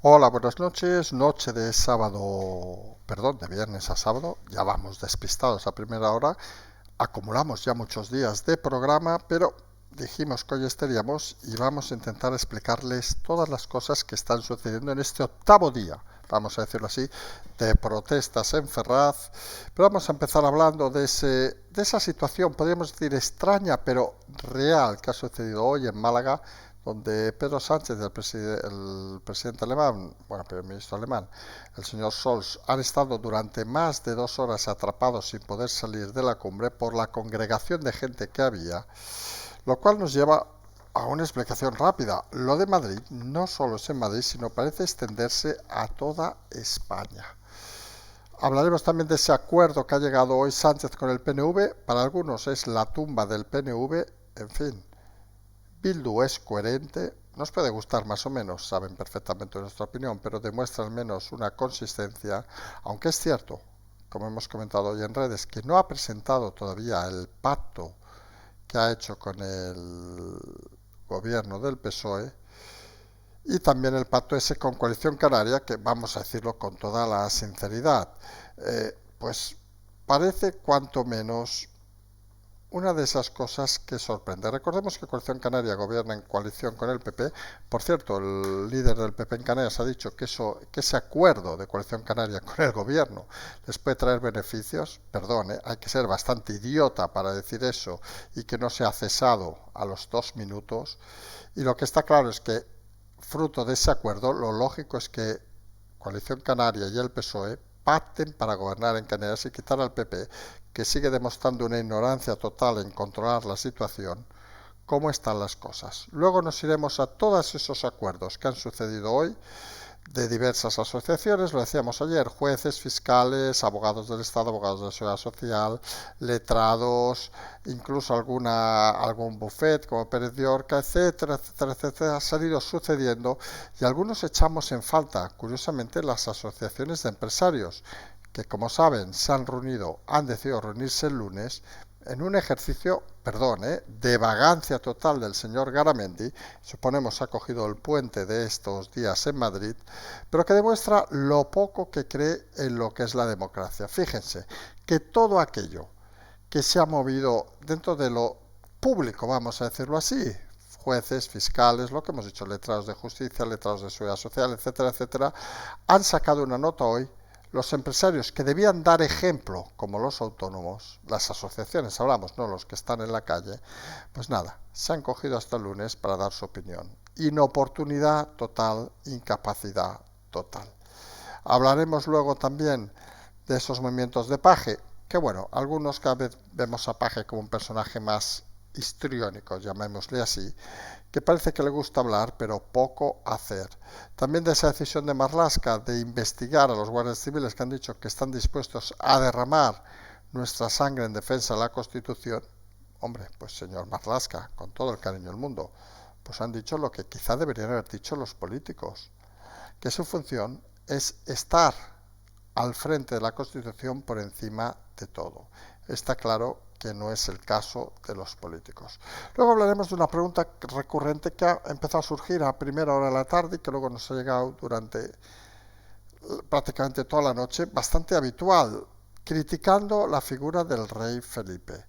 Hola, buenas noches. Noche de sábado, perdón, de viernes a sábado. Ya vamos despistados a primera hora. Acumulamos ya muchos días de programa, pero dijimos que hoy estaríamos y vamos a intentar explicarles todas las cosas que están sucediendo en este octavo día, vamos a decirlo así, de protestas en Ferraz. Pero vamos a empezar hablando de esa situación, podríamos decir extraña, pero real, que ha sucedido hoy en Málaga, donde Pedro Sánchez, el presidente alemán, bueno, primer ministro alemán, el señor Scholz, han estado durante más de 2 horas atrapados sin poder salir de la cumbre por la congregación de gente que había, lo cual nos lleva a una explicación rápida. Lo de Madrid no solo es en Madrid, sino parece extenderse a toda España. Hablaremos también de ese acuerdo que ha llegado hoy Sánchez con el PNV. Para algunos es la tumba del PNV. En fin, Bildu es coherente, nos puede gustar más o menos, saben perfectamente nuestra opinión, pero demuestra al menos una consistencia, aunque es cierto, como hemos comentado hoy en redes, que no ha presentado todavía el pacto que ha hecho con el gobierno del PSOE y también el pacto ese con Coalición Canaria, que vamos a decirlo con toda la sinceridad, pues parece cuanto menos una de esas cosas que sorprende. Recordemos que Coalición Canaria gobierna en coalición con el PP. Por cierto, el líder del PP en Canarias ha dicho que ese acuerdo de Coalición Canaria con el gobierno les puede traer beneficios. Perdón, hay que ser bastante idiota para decir eso y que no se ha cesado a los 2 minutos. Y lo que está claro es que, fruto de ese acuerdo, lo lógico es que Coalición Canaria y el PSOE pacten para gobernar en Canarias y quitar al PP, que sigue demostrando una ignorancia total en controlar la situación, cómo están las cosas. Luego nos iremos a todos esos acuerdos que han sucedido hoy de diversas asociaciones, lo decíamos ayer, jueces, fiscales, abogados del Estado, abogados de la Seguridad Social, letrados, incluso algún buffet como Pérez de Orca, etcétera, etcétera, etcétera, ha salido sucediendo y algunos echamos en falta, curiosamente, las asociaciones de empresarios, que como saben se han reunido, han decidido reunirse el lunes en un ejercicio, perdón, de vagancia total del señor Garamendi. Suponemos ha cogido el puente de estos días en Madrid, pero que demuestra lo poco que cree en lo que es la democracia. Fíjense que todo aquello que se ha movido dentro de lo público, vamos a decirlo así, jueces, fiscales, lo que hemos dicho, letrados de justicia, letrados de seguridad social, etcétera, etcétera, han sacado una nota hoy. Los empresarios que debían dar ejemplo, como los autónomos, las asociaciones hablamos, no los que están en la calle, pues nada, se han cogido hasta el lunes para dar su opinión. Inoportunidad total, incapacidad total. Hablaremos luego también de esos movimientos de Paje, que bueno, algunos cada vez vemos a Paje como un personaje más histriónico, llamémosle así, que parece que le gusta hablar, pero poco hacer. También de esa decisión de Marlaska de investigar a los guardias civiles que han dicho que están dispuestos a derramar nuestra sangre en defensa de la Constitución. Hombre, pues señor Marlaska, con todo el cariño del mundo, pues han dicho lo que quizá deberían haber dicho los políticos, que su función es estar al frente de la Constitución por encima de todo. Está claro que no es el caso de los políticos. Luego hablaremos de una pregunta recurrente que ha empezado a surgir a primera hora de la tarde y que luego nos ha llegado durante prácticamente toda la noche, bastante habitual, criticando la figura del rey Felipe.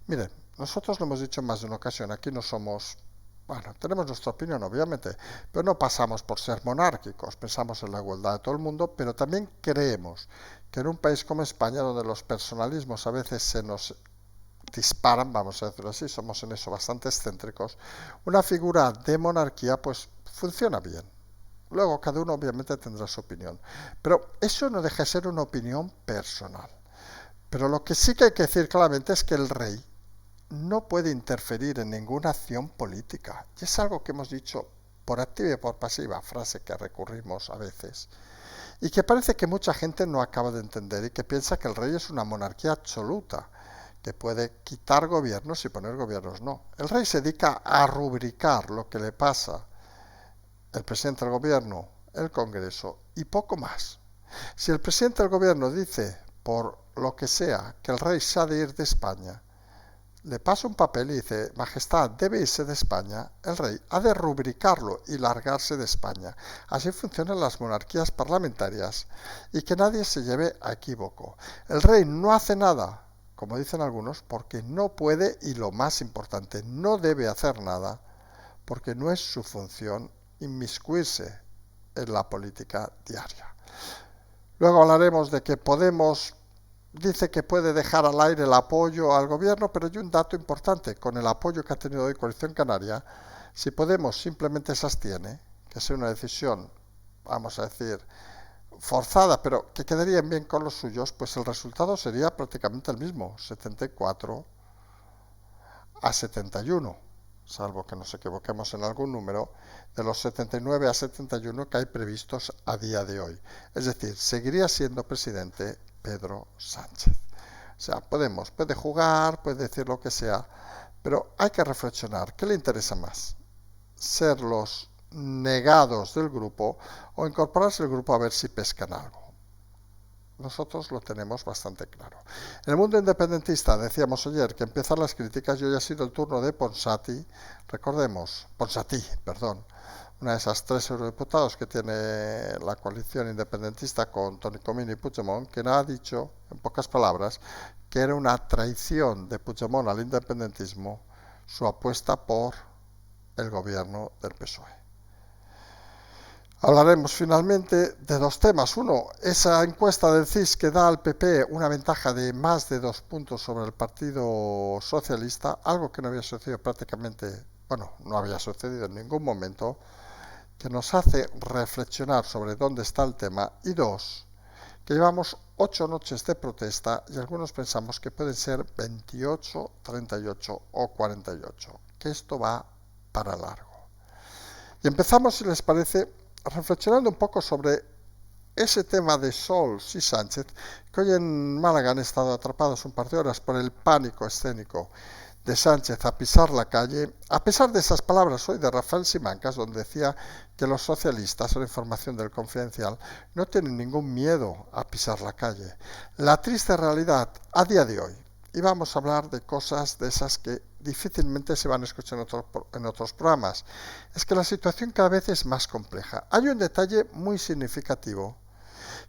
Miren, nosotros lo hemos dicho en más de una ocasión, aquí no somos, bueno, tenemos nuestra opinión obviamente, pero no pasamos por ser monárquicos, pensamos en la igualdad de todo el mundo, pero también creemos que en un país como España, donde los personalismos a veces se nos disparan, vamos a decirlo así, somos en eso bastante excéntricos, una figura de monarquía pues funciona bien. Luego cada uno obviamente tendrá su opinión, pero eso no deja de ser una opinión personal. Pero lo que sí que hay que decir claramente es que el rey no puede interferir en ninguna acción política. Y es algo que hemos dicho por activa y por pasiva, frase que recurrimos a veces, y que parece que mucha gente no acaba de entender y que piensa que el rey es una monarquía absoluta, que puede quitar gobiernos y poner gobiernos. No, el rey se dedica a rubricar lo que le pasa el presidente del gobierno, el Congreso y poco más. Si el presidente del gobierno dice, por lo que sea, que el rey se ha de ir de España, le pasa un papel y dice: Majestad, debe irse de España, el rey ha de rubricarlo y largarse de España. Así funcionan las monarquías parlamentarias y que nadie se lleve a equívoco. El rey no hace nada, como dicen algunos, porque no puede, y lo más importante, no debe hacer nada, porque no es su función inmiscuirse en la política diaria. Luego hablaremos de que Podemos dice que puede dejar al aire el apoyo al gobierno, pero hay un dato importante: con el apoyo que ha tenido hoy Coalición Canaria, si Podemos simplemente se abstiene, que sea una decisión, vamos a decir, forzada, pero que quedarían bien con los suyos, pues el resultado sería prácticamente el mismo, 74 a 71, salvo que nos equivoquemos en algún número, de los 79 a 71 que hay previstos a día de hoy. Es decir, seguiría siendo presidente Pedro Sánchez. O sea, Podemos puede jugar, puede decir lo que sea, pero hay que reflexionar. ¿Qué le interesa más? ¿Ser los negados del grupo o incorporarse al grupo a ver si pescan algo? Nosotros lo tenemos bastante claro. En el mundo independentista, decíamos ayer que empiezan las críticas y hoy ha sido el turno de Ponsatí, una de esas 3 eurodiputados que tiene la coalición independentista con Toni Comín y Puigdemont, que ha dicho, en pocas palabras, que era una traición de Puigdemont al independentismo su apuesta por el gobierno del PSOE. Hablaremos finalmente de 2 temas. Uno, esa encuesta del CIS que da al PP una ventaja de más de 2 puntos sobre el Partido Socialista, algo que no había sucedido prácticamente, no había sucedido en ningún momento, que nos hace reflexionar sobre dónde está el tema. Y 2, que llevamos 8 noches de protesta y algunos pensamos que pueden ser 28, 38 o 48, que esto va para largo. Y empezamos, si les parece, reflexionando un poco sobre ese tema de Sols y Sánchez, que hoy en Málaga han estado atrapados un par de horas por el pánico escénico de Sánchez a pisar la calle, a pesar de esas palabras hoy de Rafael Simancas, donde decía que los socialistas, en información del Confidencial, no tienen ningún miedo a pisar la calle. La triste realidad a día de hoy, y vamos a hablar de cosas de esas que difícilmente se van a escuchar en otros programas, es que la situación cada vez es más compleja. Hay un detalle muy significativo,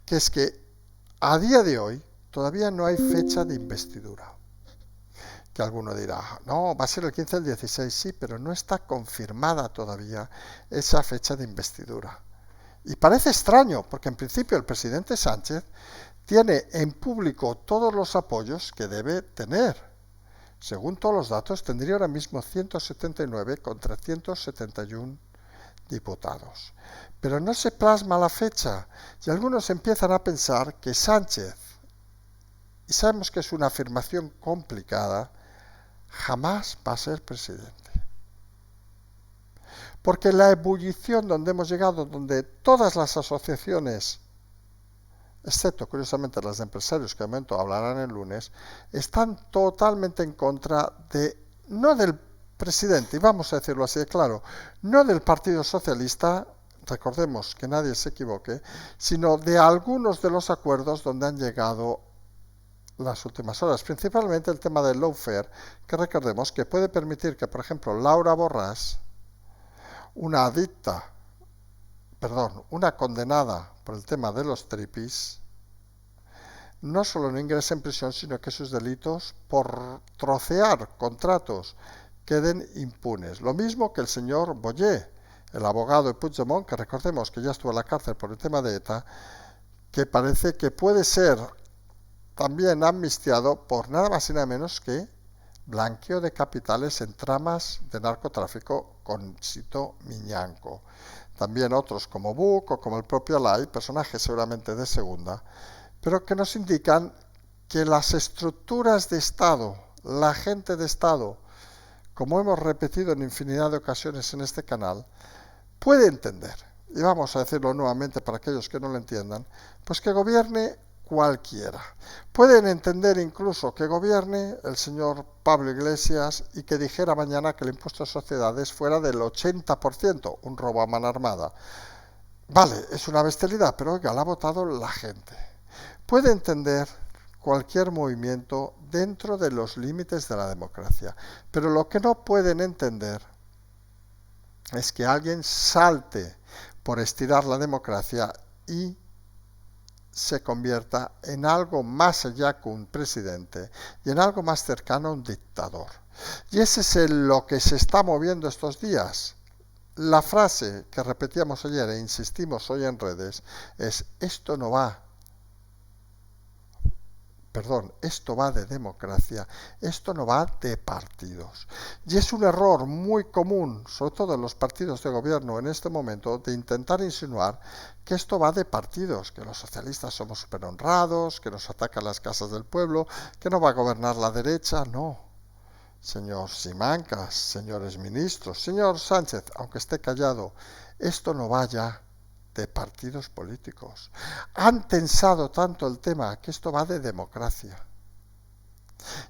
que es que a día de hoy todavía no hay fecha de investidura. Que alguno dirá, no, va a ser el 15 o el 16, sí, pero no está confirmada todavía esa fecha de investidura. Y parece extraño, porque en principio el presidente Sánchez tiene en público todos los apoyos que debe tener. Según todos los datos, tendría ahora mismo 179 contra 171 diputados. Pero no se plasma la fecha y algunos empiezan a pensar que Sánchez, y sabemos que es una afirmación complicada, jamás va a ser presidente. Porque la ebullición donde hemos llegado, donde todas las asociaciones, excepto curiosamente las de empresarios, que de momento hablarán el lunes, están totalmente en contra no del presidente, y vamos a decirlo así de claro, no del Partido Socialista, recordemos que nadie se equivoque, sino de algunos de los acuerdos donde han llegado las últimas horas, principalmente el tema del lawfare, que recordemos que puede permitir que, por ejemplo, Laura Borràs, una condenada por el tema de los tripis, no solo no ingrese en prisión, sino que sus delitos por trocear contratos queden impunes. Lo mismo que el señor Boyer, el abogado de Puigdemont, que recordemos que ya estuvo en la cárcel por el tema de ETA, que parece que puede ser también amnistiado por nada más y nada menos que blanqueo de capitales en tramas de narcotráfico con Sito Miñanco. También otros como Buch o como el propio Alay, personajes seguramente de segunda, pero que nos indican que las estructuras de Estado, la gente de Estado, como hemos repetido en infinidad de ocasiones en este canal, puede entender, y vamos a decirlo nuevamente para aquellos que no lo entiendan, pues que gobierne cualquiera. Pueden entender incluso que gobierne el señor Pablo Iglesias y que dijera mañana que el impuesto a sociedades fuera del 80%, un robo a mano armada. Vale, es una bestialidad, pero oiga, la ha votado la gente. Puede entender cualquier movimiento dentro de los límites de la democracia. Pero lo que no pueden entender es que alguien salte por estirar la democracia y se convierta en algo más allá que un presidente y en algo más cercano a un dictador. Y ese es lo que se está moviendo estos días. La frase que repetíamos ayer e insistimos hoy en redes es: esto va de democracia, esto no va de partidos. Y es un error muy común, sobre todo en los partidos de gobierno en este momento, de intentar insinuar que esto va de partidos, que los socialistas somos súper honrados, que nos atacan las casas del pueblo, que no va a gobernar la derecha. No, señor Simancas, señores ministros, señor Sánchez, aunque esté callado, esto no va ya de partidos políticos. Han tensado tanto el tema que esto va de democracia.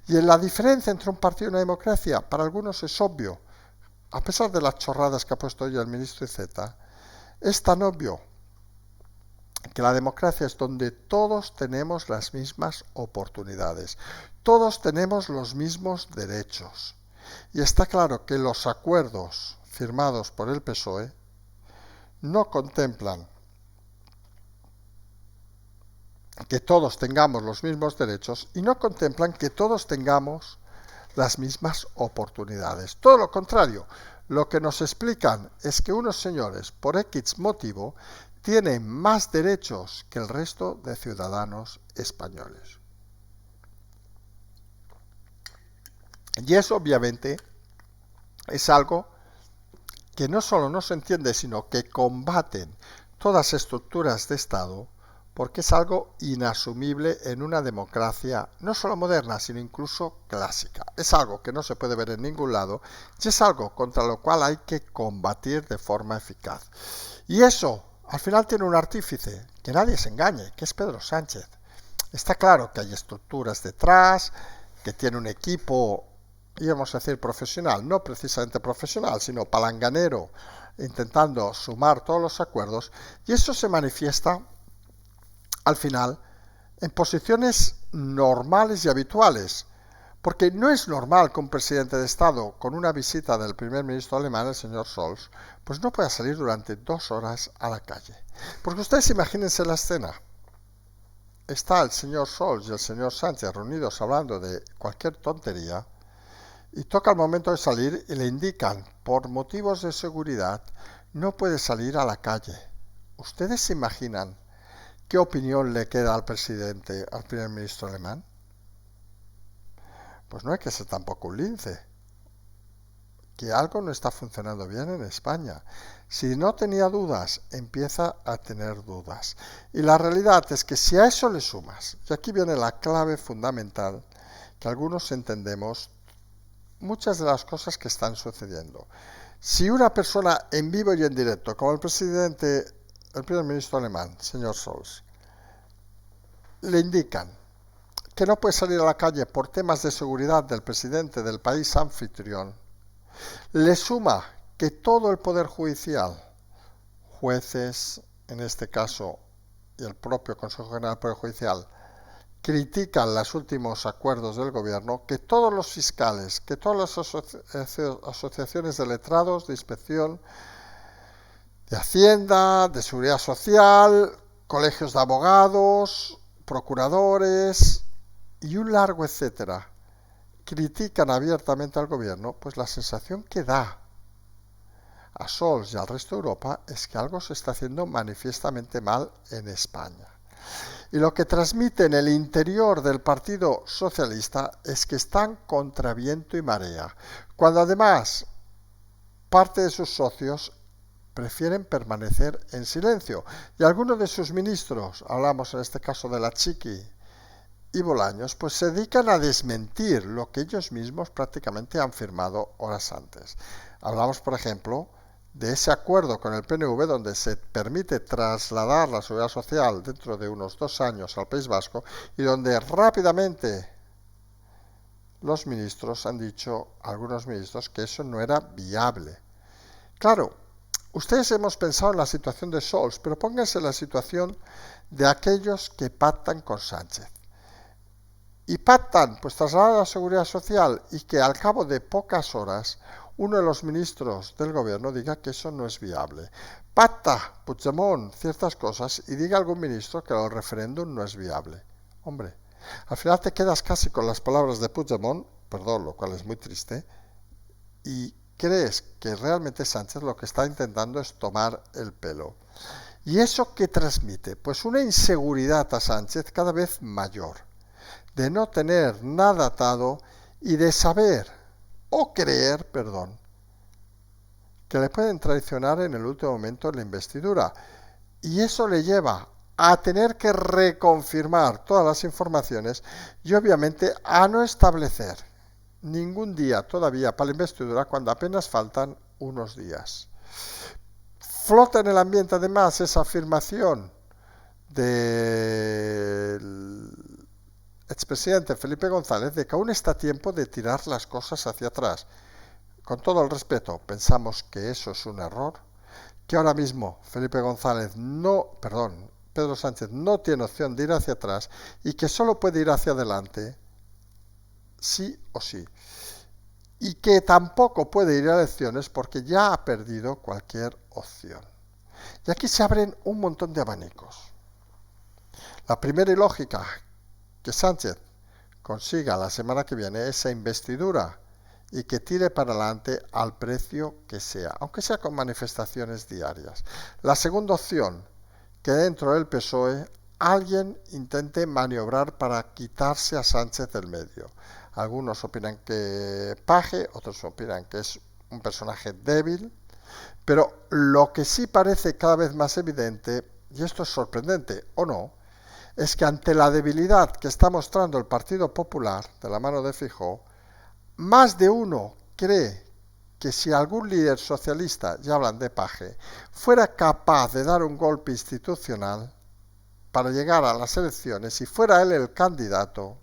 Y en la diferencia entre un partido y una democracia, para algunos es obvio, a pesar de las chorradas que ha puesto hoy el ministro Iceta, es tan obvio que la democracia es donde todos tenemos las mismas oportunidades, todos tenemos los mismos derechos. Y está claro que los acuerdos firmados por el PSOE no contemplan que todos tengamos los mismos derechos y no contemplan que todos tengamos las mismas oportunidades. Todo lo contrario, lo que nos explican es que unos señores, por X motivo, tienen más derechos que el resto de ciudadanos españoles. Y eso obviamente es algo que no solo no se entiende, sino que combaten todas estructuras de Estado, porque es algo inasumible en una democracia no solo moderna, sino incluso clásica. Es algo que no se puede ver en ningún lado y es algo contra lo cual hay que combatir de forma eficaz. Y eso, al final, tiene un artífice, que nadie se engañe, que es Pedro Sánchez. Está claro que hay estructuras detrás, que tiene un equipo, íbamos a decir profesional, no precisamente profesional, sino palanganero, intentando sumar todos los acuerdos, y eso se manifiesta al final en posiciones normales y habituales, porque no es normal que un presidente de Estado, con una visita del primer ministro alemán, el señor Scholz, pues no pueda salir durante 2 horas a la calle. Porque ustedes imagínense la escena. Está el señor Scholz y el señor Sánchez reunidos hablando de cualquier tontería, y toca el momento de salir y le indican, por motivos de seguridad, no puede salir a la calle. ¿Ustedes se imaginan qué opinión le queda al presidente, al primer ministro alemán? Pues no hay que ser tampoco un lince. Que algo no está funcionando bien en España. Si no tenía dudas, empieza a tener dudas. Y la realidad es que si a eso le sumas, y aquí viene la clave fundamental, que algunos entendemos muchas de las cosas que están sucediendo. Si una persona en vivo y en directo, como el primer ministro alemán, señor Scholz, le indican que no puede salir a la calle por temas de seguridad del presidente del país anfitrión, le suma que todo el Poder Judicial, jueces en este caso y el propio Consejo General del Poder Judicial, critican los últimos acuerdos del gobierno, que todos los fiscales, que todas las asociaciones de letrados, de inspección, de Hacienda, de Seguridad Social, colegios de abogados, procuradores y un largo etcétera, critican abiertamente al gobierno, pues la sensación que da a Scholz y al resto de Europa es que algo se está haciendo manifiestamente mal en España. Y lo que transmite en el interior del Partido Socialista es que están contra viento y marea, cuando además parte de sus socios prefieren permanecer en silencio. Y algunos de sus ministros, hablamos en este caso de la Chiqui y Bolaños, pues se dedican a desmentir lo que ellos mismos prácticamente han firmado horas antes. Hablamos, por ejemplo, de ese acuerdo con el PNV donde se permite trasladar la seguridad social dentro de unos 2 años al País Vasco y donde rápidamente los ministros han dicho, algunos ministros, que eso no era viable. Claro, ustedes hemos pensado en la situación de Scholz, pero pónganse en la situación de aquellos que pactan con Sánchez. y pactan pues trasladar a la Seguridad Social y que al cabo de pocas horas uno de los ministros del gobierno diga que eso no es viable. Pacta Puigdemont ciertas cosas y diga algún ministro que el referéndum no es viable. Hombre, al final te quedas casi con las palabras de Puigdemont, perdón, lo cual es muy triste, y crees que realmente Sánchez lo que está intentando es tomar el pelo. ¿Y eso qué transmite? Pues una inseguridad a Sánchez cada vez mayor, de no tener nada atado y de saber o creer, perdón, que le pueden traicionar en el último momento en la investidura. Y eso le lleva a tener que reconfirmar todas las informaciones y obviamente a no establecer ningún día todavía para la investidura cuando apenas faltan unos días. Flota en el ambiente además esa afirmación del expresidente Felipe González de que aún está a tiempo de tirar las cosas hacia atrás. Con todo el respeto, pensamos que eso es un error, que ahora mismo Pedro Sánchez no tiene opción de ir hacia atrás y que solo puede ir hacia adelante sí o sí. Y que tampoco puede ir a elecciones porque ya ha perdido cualquier opción. Y aquí se abren un montón de abanicos. La primera y lógica, que Sánchez consiga la semana que viene esa investidura y que tire para adelante al precio que sea, aunque sea con manifestaciones diarias. La segunda opción, que dentro del PSOE alguien intente maniobrar para quitarse a Sánchez del medio. Algunos opinan que Paje, otros opinan que es un personaje débil, pero lo que sí parece cada vez más evidente, y esto es sorprendente o no, es que ante la debilidad que está mostrando el Partido Popular de la mano de Feijóo, más de uno cree que si algún líder socialista, ya hablan de Paje, fuera capaz de dar un golpe institucional para llegar a las elecciones y fuera él el candidato,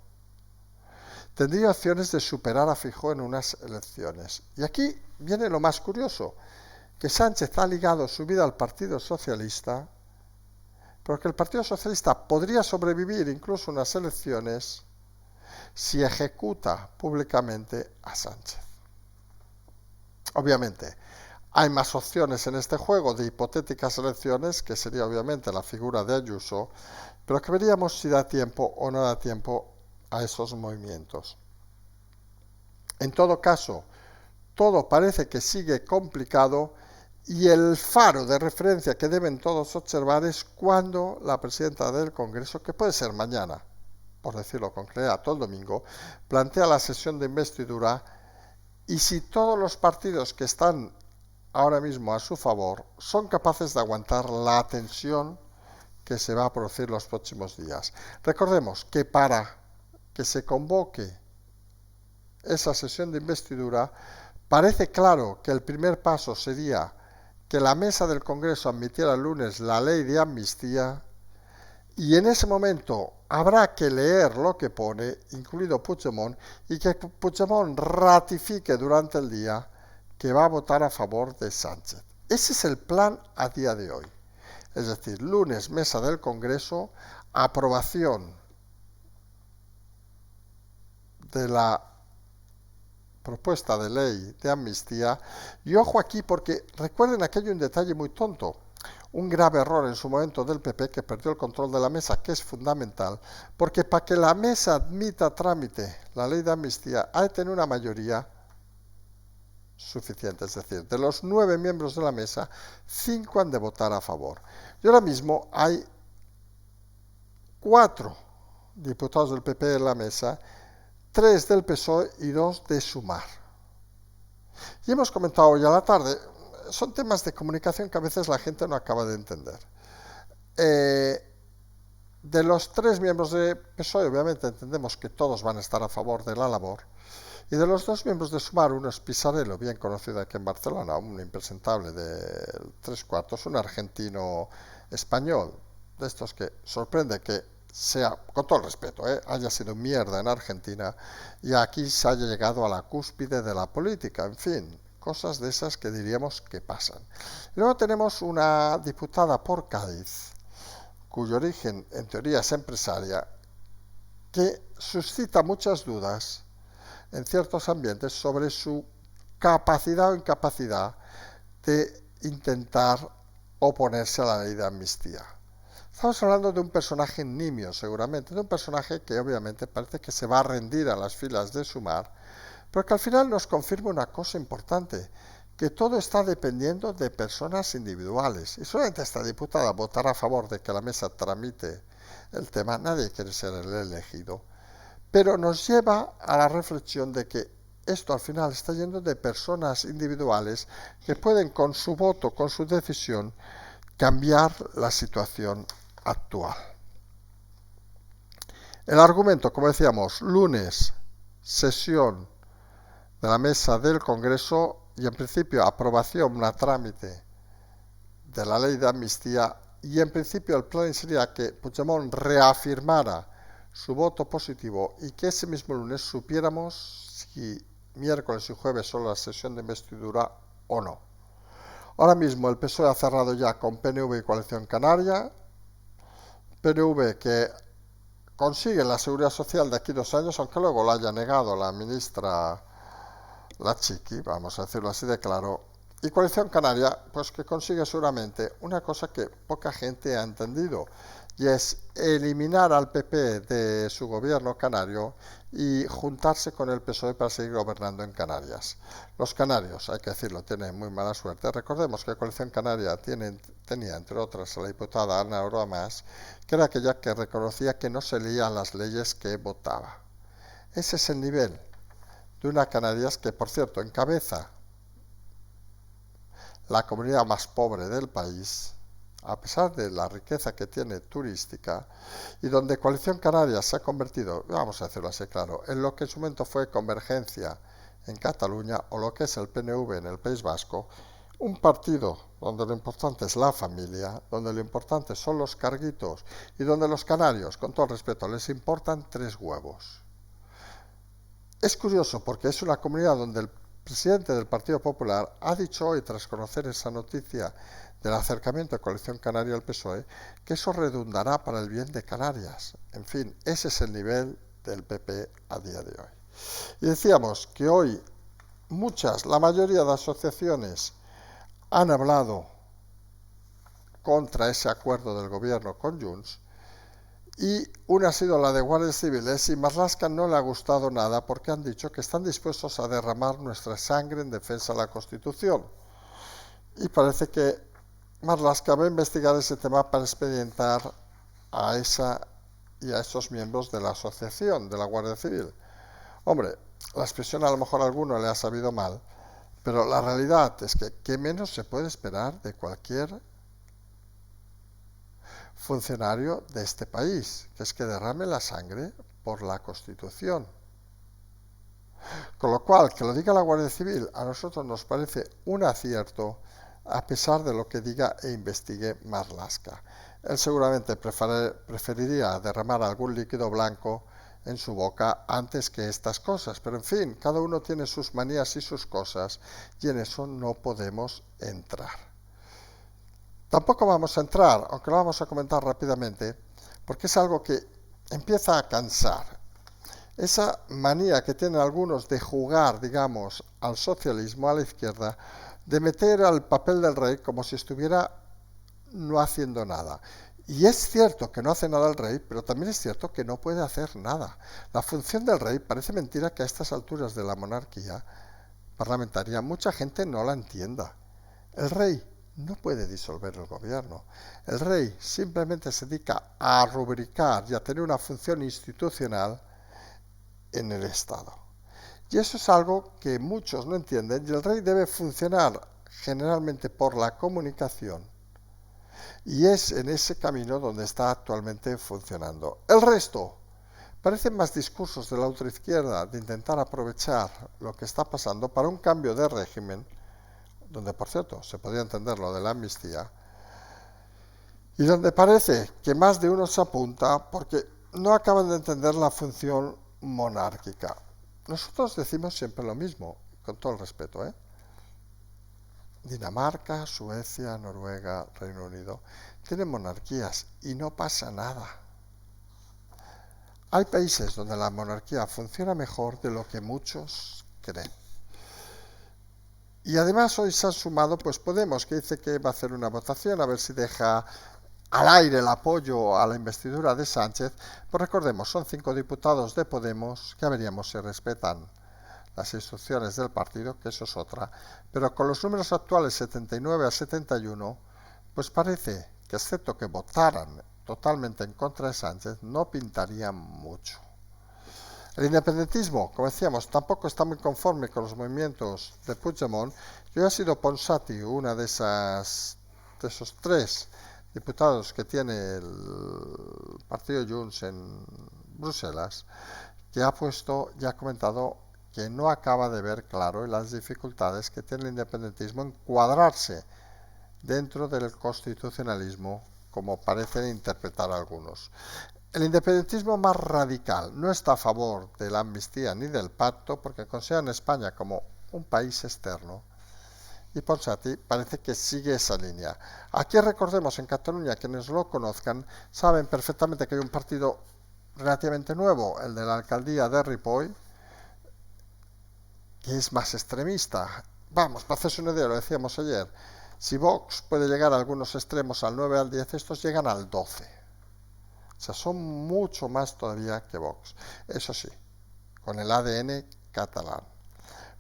tendría opciones de superar a Feijóo en unas elecciones. Y aquí viene lo más curioso, que Sánchez ha ligado su vida al Partido Socialista, pero que el Partido Socialista podría sobrevivir incluso unas elecciones si ejecuta públicamente a Sánchez. Obviamente, hay más opciones en este juego de hipotéticas elecciones, que sería obviamente la figura de Ayuso, pero que veríamos si da tiempo o no da tiempo a esos movimientos. En todo caso, todo parece que sigue complicado y el faro de referencia que deben todos observar es cuando la presidenta del Congreso, que puede ser mañana, por decirlo con claridad, todo el domingo, plantea la sesión de investidura y si todos los partidos que están ahora mismo a su favor son capaces de aguantar la tensión que se va a producir los próximos días. Recordemos que para que se convoque esa sesión de investidura, parece claro que el primer paso sería que la mesa del Congreso admitiera el lunes la ley de amnistía y en ese momento habrá que leer lo que pone, incluido Puigdemont, y que Puigdemont ratifique durante el día que va a votar a favor de Sánchez. Ese es el plan a día de hoy. Es decir, lunes mesa del Congreso, aprobación de la propuesta de ley de amnistía. Y ojo aquí porque recuerden aquello un detalle muy tonto. Un grave error en su momento del PP que perdió el control de la mesa, que es fundamental, porque para que la mesa admita a trámite la ley de amnistía hay que tener una mayoría suficiente, es decir, de los 9 miembros de la mesa, 5 han de votar a favor. Y ahora mismo hay 4 diputados del PP en la mesa, 3 del PSOE y 2 de Sumar. Y hemos comentado hoy a la tarde, son temas de comunicación que a veces la gente no acaba de entender. De los 3 miembros de PSOE, obviamente entendemos que todos van a estar a favor de la labor. Y de los 2 miembros de Sumar, uno es Pisarello, bien conocido aquí en Barcelona, un impresentable de 3/4, un argentino español, de estos que sorprende que sea, con todo el respeto, haya sido mierda en Argentina y aquí se haya llegado a la cúspide de la política, en fin, cosas de esas que diríamos que pasan. Luego tenemos una diputada por Cádiz, cuyo origen en teoría es empresaria, que suscita muchas dudas en ciertos ambientes sobre su capacidad o incapacidad de intentar oponerse a la ley de amnistía. Estamos hablando de un personaje nimio, seguramente, de un personaje que obviamente parece que se va a rendir a las filas de Sumar, pero que al final nos confirma una cosa importante, que todo está dependiendo de personas individuales. Y solamente esta diputada votará a favor de que la mesa tramite el tema, nadie quiere ser el elegido, pero nos lleva a la reflexión de que esto al final está yendo de personas individuales que pueden con su voto, con su decisión, cambiar la situación actual. El argumento, como decíamos, lunes, sesión de la mesa del Congreso y en principio aprobación a trámite de la ley de amnistía y en principio el plan sería que Puigdemont reafirmara su voto positivo y que ese mismo lunes supiéramos si miércoles y jueves son la sesión de investidura o no. Ahora mismo el PSOE ha cerrado ya con PNV y Coalición Canaria. PNV que consigue la seguridad social de aquí 2 años, aunque luego la haya negado la ministra la Chiqui, vamos a decirlo así de claro, y Coalición Canaria, pues que consigue seguramente una cosa que poca gente ha entendido, y es eliminar al PP de su gobierno canario y juntarse con el PSOE para seguir gobernando en Canarias. Los canarios, hay que decirlo, tienen muy mala suerte. Recordemos que Coalición Canaria tenía, entre otras, a la diputada Ana Oromas, que era aquella que reconocía que no se leían las leyes que votaba. Ese es el nivel de una Canarias que, por cierto, encabeza la comunidad más pobre del país, a pesar de la riqueza que tiene turística, y donde Coalición Canaria se ha convertido, vamos a decirlo así claro, en lo que en su momento fue Convergencia en Cataluña o lo que es el PNV en el País Vasco, un partido donde lo importante es la familia, donde lo importante son los carguitos y donde los canarios, con todo respeto, les importan 3 huevos. Es curioso porque es una comunidad donde el presidente del Partido Popular ha dicho hoy, tras conocer esa noticia del acercamiento de Coalición Canaria al PSOE, que eso redundará para el bien de Canarias. En fin, ese es el nivel del PP a día de hoy. Y decíamos que hoy la mayoría de asociaciones han hablado contra ese acuerdo del gobierno con Junts, y una ha sido la de guardias civiles y Marlaska no le ha gustado nada porque han dicho que están dispuestos a derramar nuestra sangre en defensa de la Constitución. Y parece que Marlaska va a investigar ese tema para expedientar a esa y a esos miembros de la asociación de la Guardia Civil. Hombre, la expresión a lo mejor a alguno le ha sabido mal, pero la realidad es que ¿qué menos se puede esperar de cualquier funcionario de este país, que es que derrame la sangre por la Constitución? Con lo cual, que lo diga la Guardia Civil a nosotros nos parece un acierto, a pesar de lo que diga e investigue Marlaska. Él seguramente preferiría derramar algún líquido blanco en su boca antes que estas cosas, pero en fin, cada uno tiene sus manías y sus cosas y en eso no podemos entrar. Tampoco vamos a entrar, aunque lo vamos a comentar rápidamente, porque es algo que empieza a cansar. Esa manía que tienen algunos de jugar, digamos, al socialismo, a la izquierda, de meter al papel del rey como si estuviera no haciendo nada. Y es cierto que no hace nada el rey, pero también es cierto que no puede hacer nada. La función del rey parece mentira que a estas alturas de la monarquía parlamentaria mucha gente no la entienda. El rey no puede disolver el gobierno. El rey simplemente se dedica a rubricar y a tener una función institucional en el Estado. Y eso es algo que muchos no entienden, y el rey debe funcionar generalmente por la comunicación, y es en ese camino donde está actualmente funcionando. El resto parecen más discursos de la ultraizquierda de intentar aprovechar lo que está pasando para un cambio de régimen, donde por cierto se podría entender lo de la amnistía, y donde parece que más de uno se apunta porque no acaban de entender la función monárquica. Nosotros decimos siempre lo mismo, con todo el respeto, Dinamarca, Suecia, Noruega, Reino Unido tienen monarquías y no pasa nada. Hay países donde la monarquía funciona mejor de lo que muchos creen. Y además hoy se ha sumado pues Podemos, que dice que va a hacer una votación a ver si deja al aire el apoyo a la investidura de Sánchez. Pues recordemos, son 5 diputados de Podemos, que veríamos si respetan las instrucciones del partido, que eso es otra. Pero con los números actuales 79 a 71, pues parece que excepto que votaran totalmente en contra de Sánchez, no pintaría mucho. El independentismo, como decíamos, tampoco está muy conforme con los movimientos de Puigdemont. Yo ha sido Ponsati, una de esos 3 diputados que tiene el partido Junts en Bruselas, que ha comentado que no acaba de ver claro las dificultades que tiene el independentismo en cuadrarse dentro del constitucionalismo, como parecen interpretar algunos. El independentismo más radical no está a favor de la amnistía ni del pacto porque consideran España como un país externo. Y Ponsati parece que sigue esa línea. Aquí recordemos, en Cataluña, quienes lo conozcan, saben perfectamente que hay un partido relativamente nuevo, el de la alcaldía de Ripoll, que es más extremista. Vamos, para hacerse una idea, lo decíamos ayer, si Vox puede llegar a algunos extremos al 9 al 10, estos llegan al 12. O sea, son mucho más todavía que Vox. Eso sí, con el ADN catalán.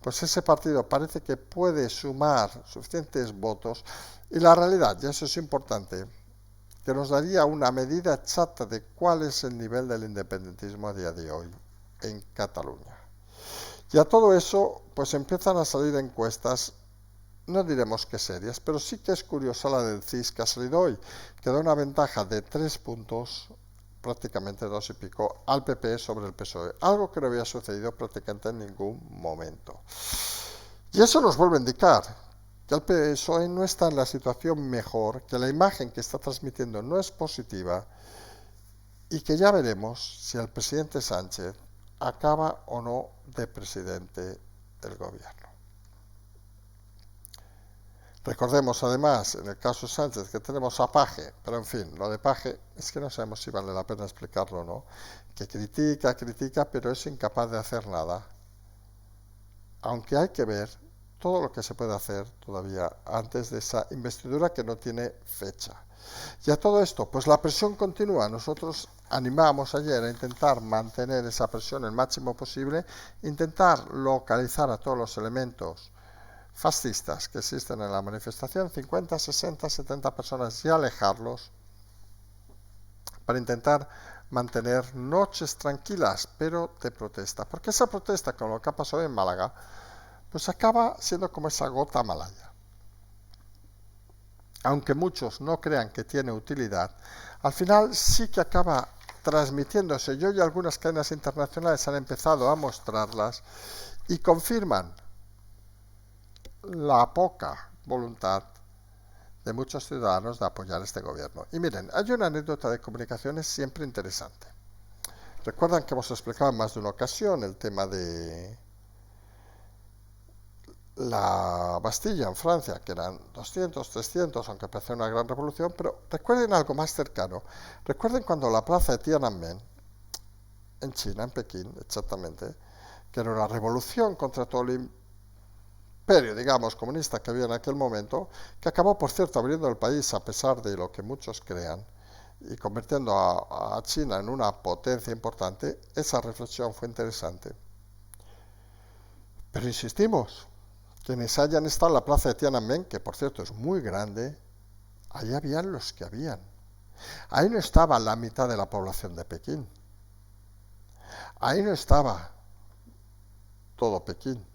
Pues ese partido parece que puede sumar suficientes votos y la realidad, y eso es importante, que nos daría una medida exacta de cuál es el nivel del independentismo a día de hoy en Cataluña. Y a todo eso, pues empiezan a salir encuestas, no diremos que serias, pero sí que es curiosa la del CIS que ha salido hoy, que da una ventaja de 3 puntos, prácticamente 2 y pico, al PP sobre el PSOE, algo que no había sucedido prácticamente en ningún momento. Y eso nos vuelve a indicar que el PSOE no está en la situación mejor, que la imagen que está transmitiendo no es positiva y que ya veremos si el presidente Sánchez acaba o no de presidente del gobierno. Recordemos además, en el caso Sánchez, que tenemos a Paje, pero en fin, lo de Paje es que no sabemos si vale la pena explicarlo o no, que critica, pero es incapaz de hacer nada. Aunque hay que ver todo lo que se puede hacer todavía antes de esa investidura que no tiene fecha. Y a todo esto, pues la presión continúa. Nosotros animamos ayer a intentar mantener esa presión el máximo posible, intentar localizar a todos los elementos fascistas que existen en la manifestación, 50, 60, 70 personas, y alejarlos para intentar mantener noches tranquilas, pero de protesta. Porque esa protesta, con lo que ha pasado en Málaga, pues acaba siendo como esa gota malaya. Aunque muchos no crean que tiene utilidad, al final sí que acaba transmitiéndose. Yo y algunas cadenas internacionales han empezado a mostrarlas y confirman la poca voluntad de muchos ciudadanos de apoyar este gobierno. Y miren, hay una anécdota de comunicaciones siempre interesante. Recuerdan que hemos explicado en más de una ocasión el tema de la Bastilla en Francia, que eran 200, 300, aunque parecía una gran revolución, pero recuerden algo más cercano. Recuerden cuando la plaza de Tiananmen, en China, en Pekín, exactamente, que era una revolución contra todo el imperio, digamos, comunista que había en aquel momento, que acabó, por cierto, abriendo el país a pesar de lo que muchos crean y convirtiendo a China en una potencia importante. Esa reflexión fue interesante. Pero insistimos, quienes hayan estado en la plaza de Tiananmen, que por cierto es muy grande, ahí habían los que habían. Ahí no estaba la mitad de la población de Pekín. Ahí no estaba todo Pekín.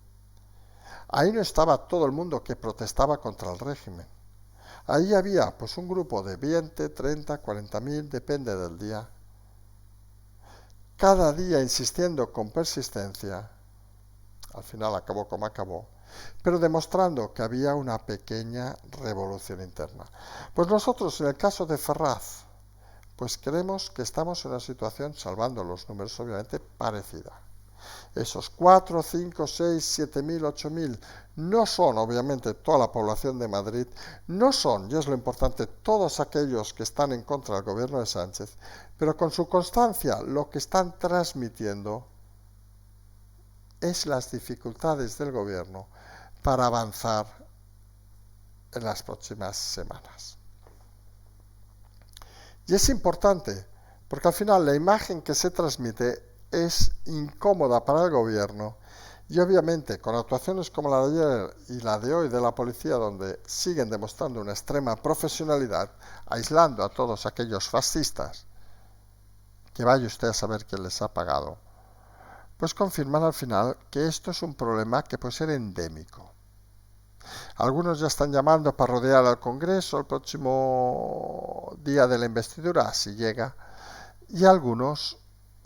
Ahí no estaba todo el mundo que protestaba contra el régimen. Ahí había pues un grupo de 20, 30, 40.000, depende del día, cada día insistiendo con persistencia. Al final acabó como acabó, pero demostrando que había una pequeña revolución interna. Pues nosotros, en el caso de Ferraz, pues creemos que estamos en una situación, salvando los números obviamente, parecida. Esos 4, 5, 6, 7.000, 8.000 no son obviamente toda la población de Madrid, no son, y es lo importante, todos aquellos que están en contra del gobierno de Sánchez, pero con su constancia lo que están transmitiendo es las dificultades del gobierno para avanzar en las próximas semanas. Y es importante, porque al final la imagen que se transmite es incómoda para el gobierno y obviamente con actuaciones como la de ayer y la de hoy de la policía, donde siguen demostrando una extrema profesionalidad, aislando a todos aquellos fascistas, que vaya usted a saber quién les ha pagado, pues confirman al final que esto es un problema que puede ser endémico. Algunos ya están llamando para rodear al Congreso el próximo día de la investidura, si llega, y algunos,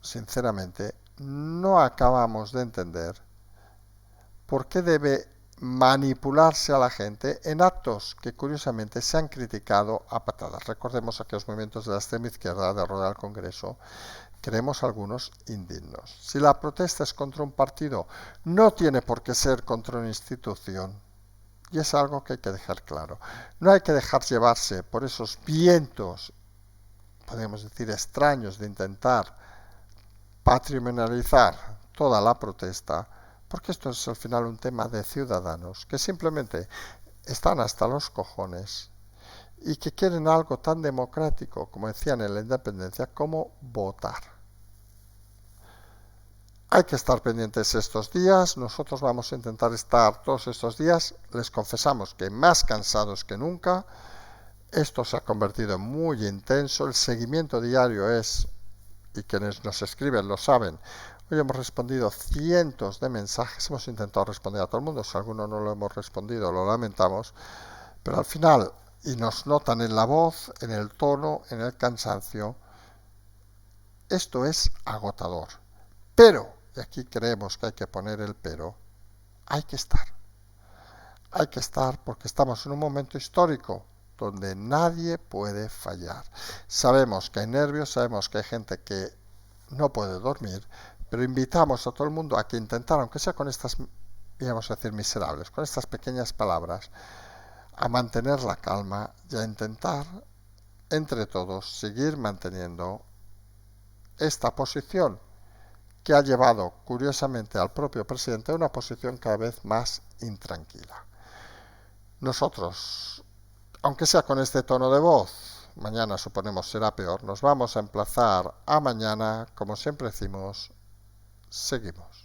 sinceramente, no acabamos de entender por qué debe manipularse a la gente en actos que curiosamente se han criticado a patadas. Recordemos aquellos movimientos de la extrema izquierda de rodear al Congreso, creemos algunos indignos. Si la protesta es contra un partido, no tiene por qué ser contra una institución. Y es algo que hay que dejar claro. No hay que dejar llevarse por esos vientos, podríamos decir, extraños de intentar patrimonializar toda la protesta, porque esto es al final un tema de ciudadanos que simplemente están hasta los cojones y que quieren algo tan democrático, como decían en la independencia, como votar. Hay que estar pendientes estos días, nosotros vamos a intentar estar todos estos días, les confesamos que más cansados que nunca, esto se ha convertido en muy intenso, el seguimiento diario es, y quienes nos escriben lo saben, hoy hemos respondido cientos de mensajes, hemos intentado responder a todo el mundo, si alguno no lo hemos respondido lo lamentamos, pero al final, y nos notan en la voz, en el tono, en el cansancio, esto es agotador. Pero, y aquí creemos que hay que poner el pero, hay que estar. Hay que estar porque estamos en un momento histórico donde nadie puede fallar. Sabemos que hay nervios, sabemos que hay gente que no puede dormir, pero invitamos a todo el mundo a que intentara, aunque sea con estas, vamos a decir, miserables, con estas pequeñas palabras, a mantener la calma y a intentar, entre todos, seguir manteniendo esta posición que ha llevado, curiosamente, al propio presidente a una posición cada vez más intranquila. Nosotros, aunque sea con este tono de voz, mañana suponemos será peor, nos vamos a emplazar a mañana, como siempre decimos, seguimos.